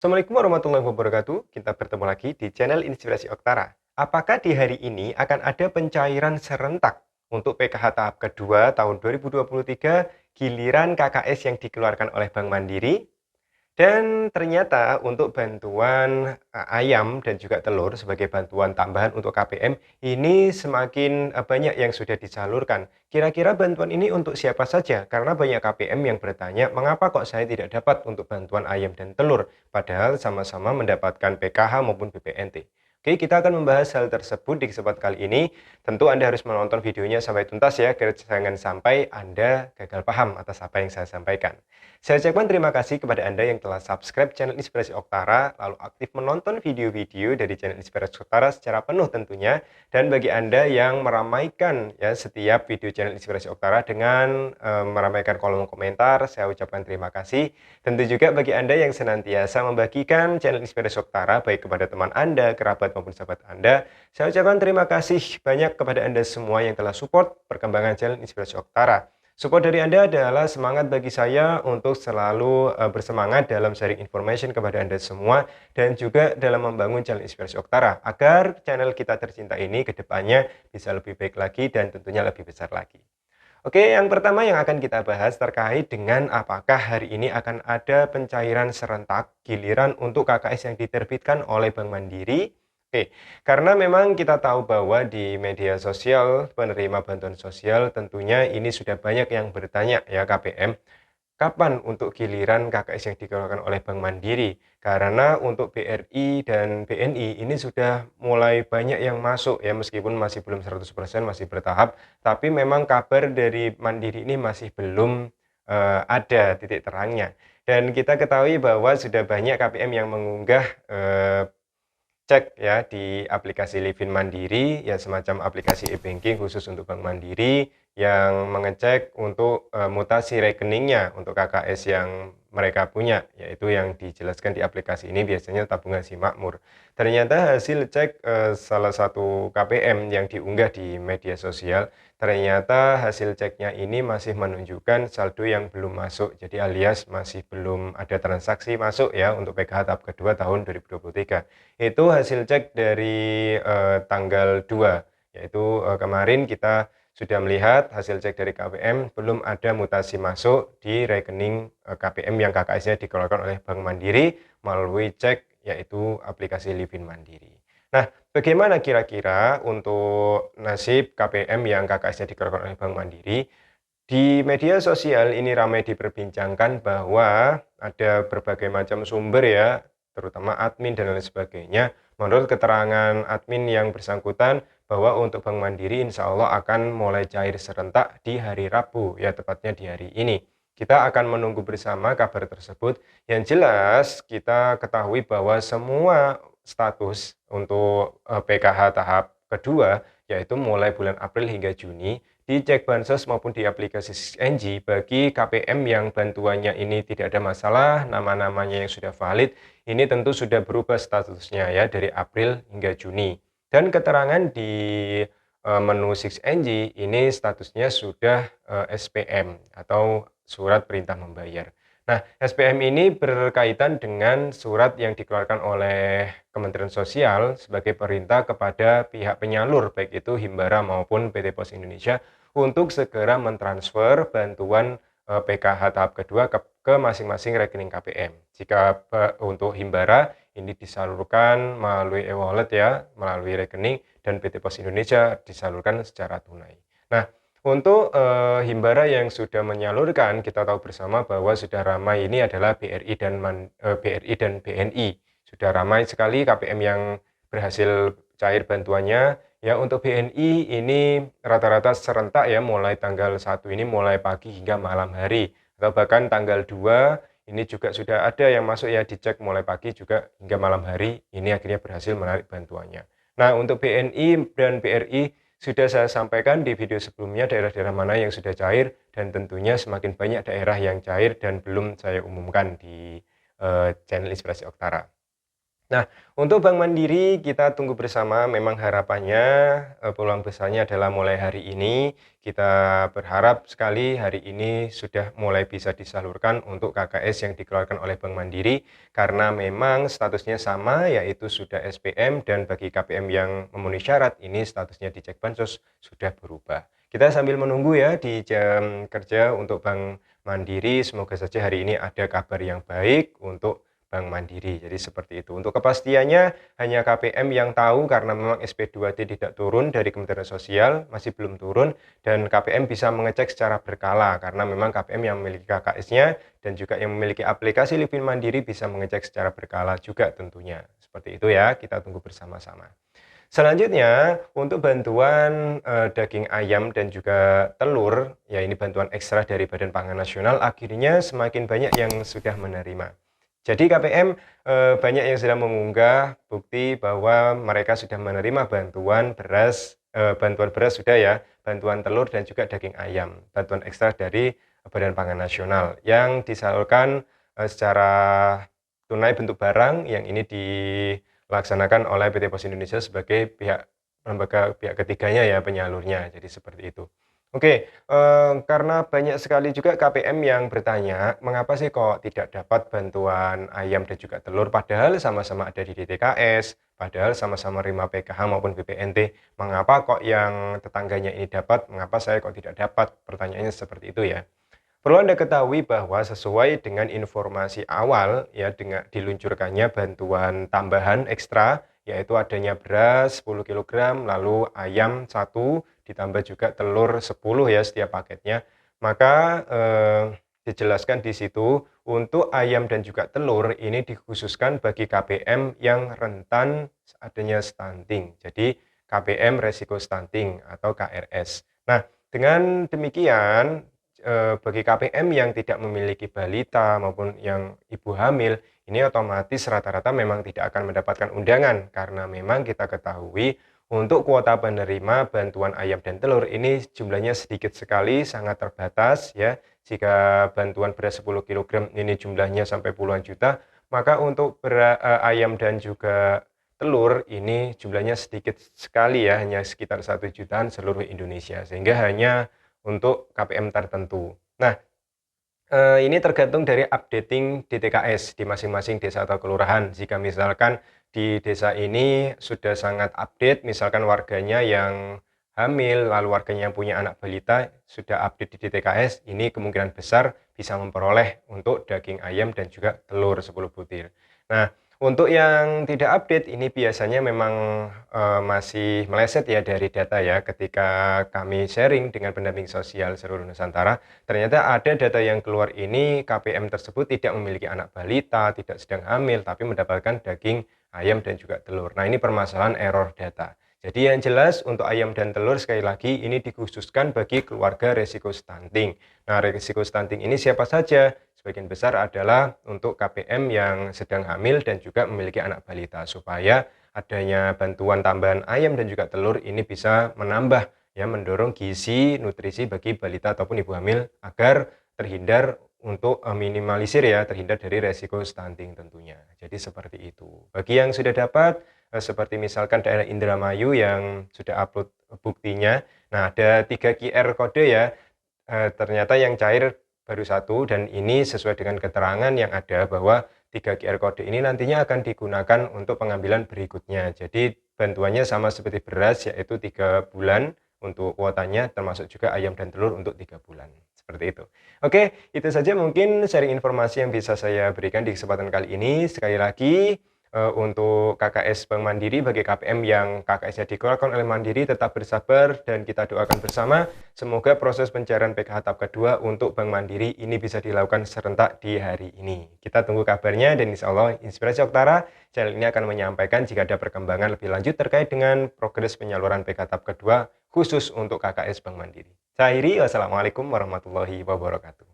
Assalamualaikum warahmatullahi wabarakatuh. Kita bertemu lagi di channel Inspirasi Oktara. Apakah di hari ini akan ada pencairan serentak untuk PKH tahap kedua tahun 2023 giliran KKS yang dikeluarkan oleh Bank Mandiri? Dan ternyata untuk bantuan, ayam dan juga telur sebagai bantuan tambahan untuk KPM ini semakin, banyak yang sudah disalurkan. Kira-kira bantuan ini untuk siapa saja? Karena banyak KPM yang bertanya, "Mengapa kok saya tidak dapat untuk bantuan ayam dan telur?" Padahal sama-sama mendapatkan PKH maupun BPNT. Oke, kita akan membahas hal tersebut di kesempatan kali ini. Tentu Anda harus menonton videonya sampai tuntas ya, agar jangan sampai Anda gagal paham atas apa yang saya sampaikan. Saya ucapkan terima kasih kepada Anda yang telah subscribe channel Inspirasi Oktara, lalu aktif menonton video-video dari channel Inspirasi Oktara secara penuh tentunya. Dan bagi Anda yang meramaikan ya setiap video channel Inspirasi Oktara dengan meramaikan kolom komentar, saya ucapkan terima kasih. Tentu juga bagi Anda yang senantiasa membagikan channel Inspirasi Oktara baik kepada teman Anda, kerabat maupun sahabat Anda, saya ucapkan terima kasih banyak kepada Anda semua yang telah support perkembangan channel Inspirasi Oktara. Support dari Anda adalah semangat bagi saya untuk selalu bersemangat dalam sharing information kepada Anda semua dan juga dalam membangun channel Inspirasi Oktara agar channel kita tercinta ini ke depannya bisa lebih baik lagi dan tentunya lebih besar lagi. Oke, yang pertama yang akan kita bahas terkait dengan apakah hari ini akan ada pencairan serentak giliran untuk KKS yang diterbitkan oleh Bank Mandiri. Oke, karena memang kita tahu bahwa di media sosial penerima bantuan sosial tentunya ini sudah banyak yang bertanya ya KPM, kapan untuk giliran KKS yang dikeluarkan oleh Bank Mandiri? Karena untuk BRI dan BNI ini sudah mulai banyak yang masuk ya meskipun masih belum 100% masih bertahap, tapi memang kabar dari Mandiri ini masih belum ada titik terangnya. Dan kita ketahui bahwa sudah banyak KPM yang mengunggah cek ya di aplikasi Livin Mandiri, ya semacam aplikasi e-banking khusus untuk Bank Mandiri yang mengecek untuk mutasi rekeningnya untuk KKS yang mereka punya, yaitu yang dijelaskan di aplikasi ini biasanya tabungan Simakmur. Ternyata hasil cek salah satu KPM yang diunggah di media sosial, ternyata hasil ceknya ini masih menunjukkan saldo yang belum masuk, jadi alias masih belum ada transaksi masuk ya untuk PKH tahap kedua tahun 2023. Itu hasil cek dari tanggal 2, yaitu kemarin kita sudah melihat hasil cek dari KPM belum ada mutasi masuk di rekening KPM yang KKS-nya dikeluarkan oleh Bank Mandiri melalui cek yaitu aplikasi Livin Mandiri. Nah, bagaimana kira-kira untuk nasib KPM yang KKS-nya dikeluarkan oleh Bank Mandiri? Di media sosial ini ramai diperbincangkan bahwa ada berbagai macam sumber ya, terutama admin dan lain sebagainya. Menurut keterangan admin yang bersangkutan bahwa untuk Bank Mandiri insya Allah akan mulai cair serentak di hari Rabu, ya tepatnya di hari ini. Kita akan menunggu bersama kabar tersebut. Yang jelas kita ketahui bahwa semua status untuk PKH tahap kedua, yaitu mulai bulan April hingga Juni, dicek bansos maupun di aplikasi SISNG bagi KPM yang bantuannya ini tidak ada masalah, nama-namanya yang sudah valid, ini tentu sudah berubah statusnya ya dari April hingga Juni. Dan keterangan di menu SISNG ini statusnya sudah SPM atau surat perintah membayar. Nah, SPM ini berkaitan dengan surat yang dikeluarkan oleh Kementerian Sosial sebagai perintah kepada pihak penyalur, baik itu Himbara maupun PT Pos Indonesia, untuk segera mentransfer bantuan PKH tahap kedua ke masing-masing rekening KPM. Jika untuk Himbara ini disalurkan melalui e-wallet ya, melalui rekening, dan PT Pos Indonesia disalurkan secara tunai. Nah, untuk Himbara yang sudah menyalurkan, kita tahu bersama bahwa sudah ramai ini adalah BRI dan BNI. Sudah ramai sekali KPM yang berhasil cair bantuannya. Ya, untuk BNI ini rata-rata serentak ya, mulai tanggal 1 ini mulai pagi hingga malam hari. Atau bahkan tanggal 2 ini juga sudah ada yang masuk ya, dicek mulai pagi juga hingga malam hari. Ini akhirnya berhasil menarik bantuannya. Nah, untuk BNI dan BRI sudah saya sampaikan di video sebelumnya daerah-daerah mana yang sudah cair, dan tentunya semakin banyak daerah yang cair dan belum saya umumkan di channel Inspirasi Oktara. Nah, untuk Bank Mandiri kita tunggu bersama, memang harapannya peluang besarnya adalah mulai hari ini. Kita berharap sekali hari ini sudah mulai bisa disalurkan untuk KKS yang dikeluarkan oleh Bank Mandiri karena memang statusnya sama, yaitu sudah SPM, dan bagi KPM yang memenuhi syarat ini statusnya dicek bansos sudah berubah. Kita sambil menunggu ya di jam kerja untuk Bank Mandiri, semoga saja hari ini ada kabar yang baik untuk Bank Mandiri. Jadi seperti itu. Untuk kepastiannya hanya KPM yang tahu karena memang SP2T tidak turun dari Kementerian Sosial, masih belum turun, dan KPM bisa mengecek secara berkala karena memang KPM yang memiliki KKS-nya dan juga yang memiliki aplikasi Livin Mandiri bisa mengecek secara berkala juga tentunya. Seperti itu ya, kita tunggu bersama-sama. Selanjutnya, untuk bantuan daging ayam dan juga telur, ya ini bantuan ekstra dari Badan Pangan Nasional, akhirnya semakin banyak yang sudah menerima. Jadi KPM banyak yang sudah mengunggah bukti bahwa mereka sudah menerima bantuan beras sudah ya, bantuan telur dan juga daging ayam, bantuan ekstra dari Badan Pangan Nasional yang disalurkan secara tunai bentuk barang yang ini dilaksanakan oleh PT Pos Indonesia sebagai lembaga pihak ketiganya ya penyalurnya, jadi seperti itu. Oke, karena banyak sekali juga KPM yang bertanya, mengapa sih kok tidak dapat bantuan ayam dan juga telur padahal sama-sama ada di DTKS, padahal sama-sama terima PKH maupun BPNT, mengapa kok yang tetangganya ini dapat, mengapa saya kok tidak dapat? Pertanyaannya seperti itu ya. Perlu Anda ketahui bahwa sesuai dengan informasi awal ya dengan diluncurkannya bantuan tambahan ekstra yaitu adanya beras 10 kilogram, lalu ayam 1, ditambah juga telur 10 ya setiap paketnya. Maka dijelaskan di situ untuk ayam dan juga telur ini dikhususkan bagi KPM yang rentan adanya stunting. Jadi KPM resiko stunting atau KRS. Nah, dengan demikian bagi KPM yang tidak memiliki balita maupun yang ibu hamil, ini otomatis rata-rata memang tidak akan mendapatkan undangan karena memang kita ketahui untuk kuota penerima bantuan ayam dan telur ini jumlahnya sedikit sekali, sangat terbatas ya. Jika bantuan beras 10 kilogram ini jumlahnya sampai puluhan juta, maka untuk ayam dan juga telur ini jumlahnya sedikit sekali ya, hanya sekitar 1 jutaan seluruh Indonesia. Sehingga hanya untuk KPM tertentu. Nah, ini tergantung dari updating DTKS di masing-masing desa atau kelurahan. Jika misalkan di desa ini sudah sangat update, misalkan warganya yang hamil, lalu warganya yang punya anak balita sudah update di DTKS, ini kemungkinan besar bisa memperoleh untuk daging ayam dan juga telur 10 butir. Nah, untuk yang tidak update ini biasanya memang masih meleset ya dari data ya. Ketika kami sharing dengan pendamping sosial seluruh Nusantara, ternyata ada data yang keluar ini KPM tersebut tidak memiliki anak balita, tidak sedang hamil, tapi mendapatkan daging ayam dan juga telur. Nah, ini permasalahan error data. Jadi yang jelas untuk ayam dan telur sekali lagi ini dikhususkan bagi keluarga resiko stunting. Nah, resiko stunting ini siapa saja? Sebagian besar adalah untuk KPM yang sedang hamil dan juga memiliki anak balita supaya adanya bantuan tambahan ayam dan juga telur ini bisa menambah ya mendorong gizi nutrisi bagi balita ataupun ibu hamil agar terhindar untuk minimalisir ya terhindar dari resiko stunting tentunya. Jadi seperti itu. Bagi yang sudah dapat seperti misalkan daerah Indramayu yang sudah upload buktinya. Nah, ada 3 QR kode ya. Ternyata yang cair baru 1 dan ini sesuai dengan keterangan yang ada bahwa 3 QR kode ini nantinya akan digunakan untuk pengambilan berikutnya. Jadi bantuannya sama seperti beras yaitu 3 bulan untuk kuotanya termasuk juga ayam dan telur untuk 3 bulan. Seperti itu. Oke, itu saja mungkin sharing informasi yang bisa saya berikan di kesempatan kali ini. Sekali lagi untuk KKS Bank Mandiri bagi KPM yang KKS-nya dikeluarkan oleh Mandiri tetap bersabar dan kita doakan bersama semoga proses pencairan PKH tahap kedua untuk Bank Mandiri ini bisa dilakukan serentak di hari ini. Kita tunggu kabarnya dan insya Allah Inspirasi Oktara channel ini akan menyampaikan jika ada perkembangan lebih lanjut terkait dengan progres penyaluran PKH tahap kedua khusus untuk KKS Bank Mandiri. Saya akhiri, wassalamualaikum warahmatullahi wabarakatuh.